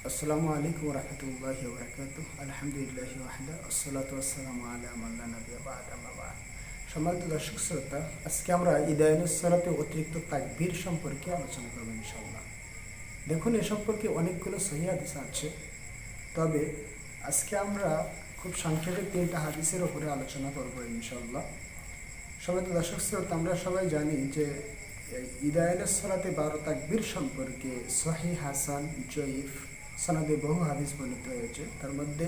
আসসালামু আলাইকুম রহমতুল্লাহি ওয়া বারাকাতুহু। আলহামদুলিল্লাহি ওয়াহদা ওয়াসসালাতু ওয়াসসালামু আলা মান লা নাবিয়্যা বা'দা, আম্মা বা'দ। সম্মানিত দর্শক শ্রোতা, আজকে আমরা ইদায়ুস সালাতে অতিরিক্ত তাকবীর সম্পর্কে আলোচনা করব ইনশাআল্লাহ। দেখুন, এ সম্পর্কে অনেকগুলো সহিহ হাদিস আছে, তবে আজকে আমরা খুব সংক্ষেপে 3টা হাদিসের উপরে আলোচনা করব ইনশাআল্লাহ। সম্মানিত দর্শক শ্রোতা, আমরা সবাই জানি যে ইদায়ুস সালাতে 12 তাকবীর সম্পর্কে সহিহ, হাসান, জয়ীফ সনদে বহু হাদিস বর্ণিত হয়েছে। তার মধ্যে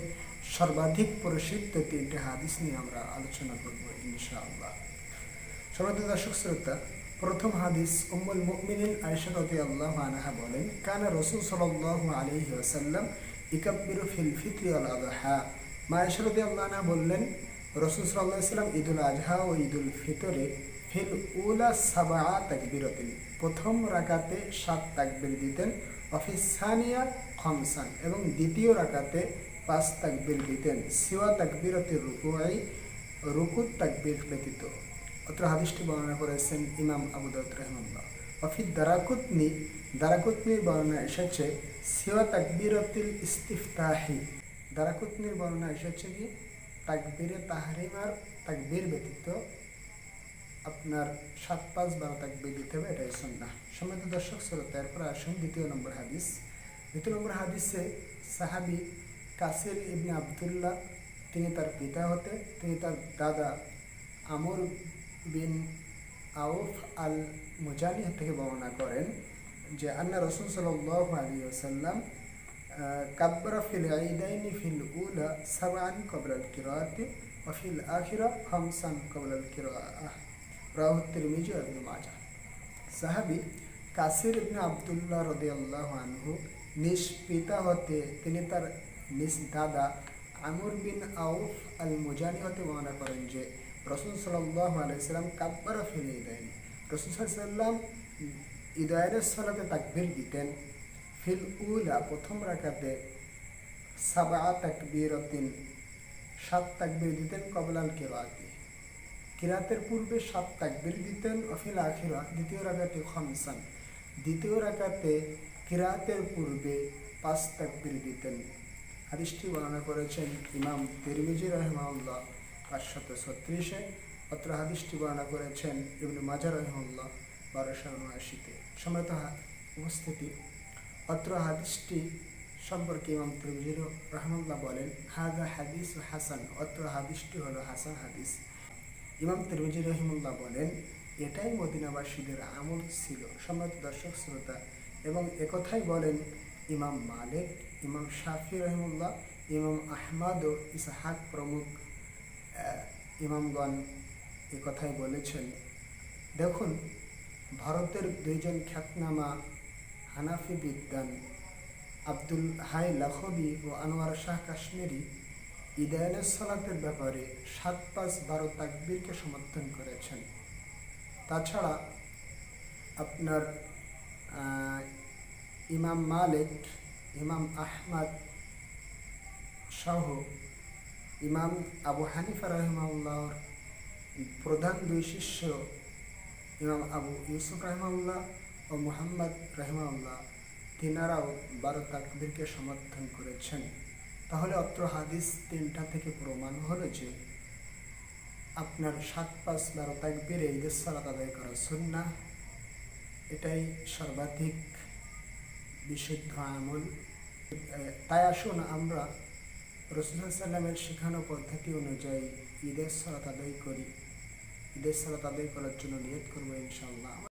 সর্বাধিক প্রসিদ্ধ 3টে হাদিস নিয়ে আমরা আলোচনা করব ইনশাআল্লাহ। সম্মানিত দর্শক শ্রোতা, প্রথম হাদিস উম্মুল মুমিনিন আয়েশা রাদিয়াল্লাহু আনহা বলেন, কানা রাসূল সাল্লাল্লাহু আলাইহি ওয়াসাল্লাম ইকাব্বিরু ফিল ফিত্রি ওয়াল আযহা। মা আয়েশা রাদিয়াল্লাহু আনহা বললেন, রাসূল সাল্লাল্লাহু আলাইহি ওয়াসাল্লাম ঈদুল আযহা ও ঈদুল ফিতরে ফিল উলা সাবআ তাকবীরাতিন, প্রথম রাকাতে 7 তাকবীর দিতেন, অফিস সানিয়া খমসান, এবং দ্বিতীয় রাকাতে 5 তাকবীর দিতেন, সিওয়া তাকবীরাতির রুকুই, রুকুত তাকবীর ব্যতীত। অত্র হাদিসটি বর্ণনা করেছেন ইমাম আবু দাউদ রাহিমাহুল্লাহ। অফিদ দারাকুতনির বর্ণনা এসেছে সিওয়া তাকবীরাতিল ইস্তিফতাহি, দারাকুতনির বর্ণনা এসেছে কি তাকবীরে তাহরিমার তাকবীর ব্যতীত আপনার 7, 5, 12 তাকবীর দিতে হবে, এটাই সুন্নাহ। সম্মানিত দর্শক শ্রোতা, এরপর আসুন দ্বিতীয় নম্বর হাদিস। দ্বিতীয় নম্বর হাদিসে সাহাবী কাসির ইবনে আবদুল্লাহ, তিনি তার পিতা হতে, তিনি তার দাদা আমর বিন আউফ আল মুজানি থেকে বর্ণনা করেন যে আন্না রাসূল সাল্লাল্লাহু আলাইহি ওয়াসাল্লাম কাব্বারা ফিল ঈদাইনি ফিল উলা সাবআন ক্বাবলা আল কিরাআতি ওয়া ফিল আখিরা খামসান ক্বাবলা আল কিরাআহ, রাওয়াহু তিরমিজি ওয়া ইবনে মাজাহ। সাহাবী কাসির ইবনে আবদুল্লাহ রাদিয়াল্লাহু আনহু নিজ পিতা হতে, তিনি তার নিজ দাদা আমর বিন আউফ আল মুজানি হতে বর্ণনা করেন যে রাসূল সাল্লাল্লাহু আলাইহি ওয়াসাল্লাম কাব্বারা ফিল ঈদাইনি, রাসূল সাল্লাল্লাহু আলাইহি ওয়াসাল্লাম ঈদের সালাতে তাকবীর দিতেন, ফিল উলা প্রথম রাকাতে সাবআ তাকবীরাতিন 7 তাকবীর দিতেন, ক্বাবলা আল কিরাআতি কিরাতের পূর্বে 7 তাকবীর দিতেন, অফিল আখিরা দ্বিতীয় রাকাতে খামসান, দ্বিতীয় রাকাতে কিরাতের পূর্বে 5 তাকবীর দিতেন। হাদিসটি বর্ণনা করেছেন ইমাম তিরমিজি রাহিমাহুল্লাহ 536-এ। অত্র হাদিসটি বর্ণনা করেছেন ইবনে মাজাহ রাহিমাহুল্লাহ 1279-তে। সম্মানিত উপস্থিতি, অত্র হাদিসটি সম্পর্কে ইমাম তিরমিজি রাহিমাহুল্লাহ বলেন, হাযা হাদিস হাসান, অত্র হাদিসটি হলো হাসান হাদিস। ইমাম তিরমিজি রাহিমাহুল্লাহ বলেন, এটাই মদিনাবাসীদের আমল ছিল। সম্মানিত দর্শক শ্রোতা, এবং একথাই বলেন ইমাম মালিক, ইমাম শাফি রাহিমাহুল্লাহ, ইমাম আহমদ ও ইসহাক প্রমুখ ইমামগণ একথাই বলেছেন। দেখুন, ভারতের 2জন খ্যাতনামা হানাফি বিদ্বান আব্দুল হাই লাখবি ও আনোয়ার শাহ কাশ্মীরি ঈদায়ুস সালাতের ব্যাপারে 7, 5, 12 তাকবীরকে সমর্থন করেছেন। তাছাড়া আপনার ইমাম মালিক, ইমাম আহমদ সহ ইমাম আবু হানিফা রাহিমাহুল্লাহর প্রধান 2 শিষ্য ইমাম আবু ইউসুফ রাহিমাহুল্লাহ ও মুহাম্মদ রাহিমাহুল্লাহ, তিনারাও 12 তাকবীরকে সমর্থন করেছেন। তাহলে অত্র হাদিস 3টা থেকে প্রমাণ হলো যে আপনার 7, 5, 12 তাকবীরে ঈদের সালাত আদায় করা সুন্নাহ, এটাই সর্বাধিক বিশুদ্ধ আমল। তাই আসুন আমরা রাসূল সাল্লাল্লাহু আলাইহি ওয়াসাল্লামের শেখানো পদ্ধতি অনুযায়ী ঈদের সালাত আদায় করি। ঈদের সালাত আদায় করার জন্য নিয়ত করব ইনশাআল্লাহ।